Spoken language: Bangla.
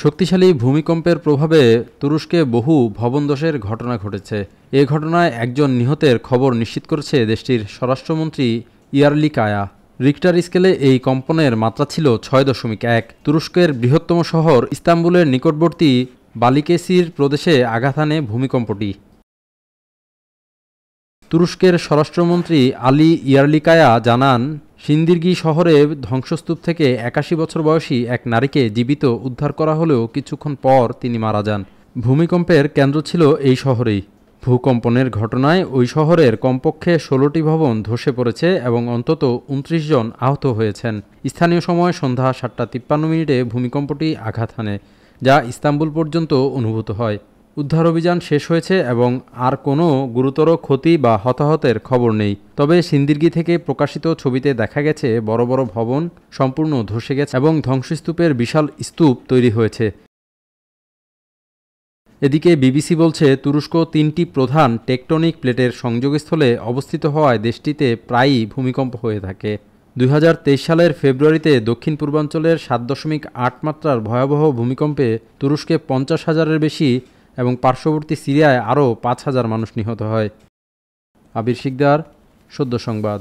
শক্তিশালী ভূমিকম্পের প্রভাবে তুরস্কে বহু ভবনধসের ঘটনা ঘটেছে। এ ঘটনায় একজন নিহতের খবর নিশ্চিত করেছে দেশটির স্বরাষ্ট্রমন্ত্রী ইয়ারলিকায়া। রিক্টার স্কেলে এই কম্পনের মাত্রা ছিল ৬.১। তুরস্কের বৃহত্তম শহর ইস্তাম্বুলের নিকটবর্তী বালিকেসির প্রদেশে আঘাত হানে ভূমিকম্পটি। তুরস্কের স্বরাষ্ট্রমন্ত্রী আলী ইয়ারলিকায়া জানান, সিন্দিরগি শহরে ধ্বংসস্তূপ থেকে ৮১ বছর বয়সী এক নারীকে জীবিত উদ্ধার করা হলেও কিছুক্ষণ পর তিনি মারা যান। ভূমিকম্পের কেন্দ্র ছিল এই শহরেই। ভূকম্পনের ঘটনায় ওই শহরের কমপক্ষে ১৬টি ভবন ধসে পড়েছে এবং অন্তত ২৯ জন আহত হয়েছেন। স্থানীয় সময় সন্ধ্যা ৭টা ৫৩ ভূমিকম্পটি আঘাত হানে, যা ইস্তাম্বুল পর্যন্ত অনুভূত হয়। উদ্ধার অভিযান শেষ হয়েছে এবং আর কোনো গুরুতর ক্ষতি বা হতাহতের খবর নেই। তবে সিন্দিরগি থেকে প্রকাশিত ছবিতে দেখা গেছে বড় বড় ভবন সম্পূর্ণ ধসে গেছে এবং ধ্বংসস্তূপের বিশাল স্তূপ তৈরি হয়েছে। এদিকে বিবিসি বলছে, তুরস্ক ৩টি প্রধান টেকটনিক প্লেটের সংযোগস্থলে অবস্থিত হওয়ায় দেশটিতে প্রায়ই ভূমিকম্প হয়ে থাকে। ২০২৩ সালের ফেব্রুয়ারিতে দক্ষিণ পূর্বাঞ্চলের ৭.৮ মাত্রার ভয়াবহ ভূমিকম্পে তুরস্কে ৫০,০০০-এর বেশি এবং পার্শ্ববর্তী সিরিয়ায় আরও ৫,০০০ মানুষ নিহত হয়। আবির শিকদার, সদ্য সংবাদ।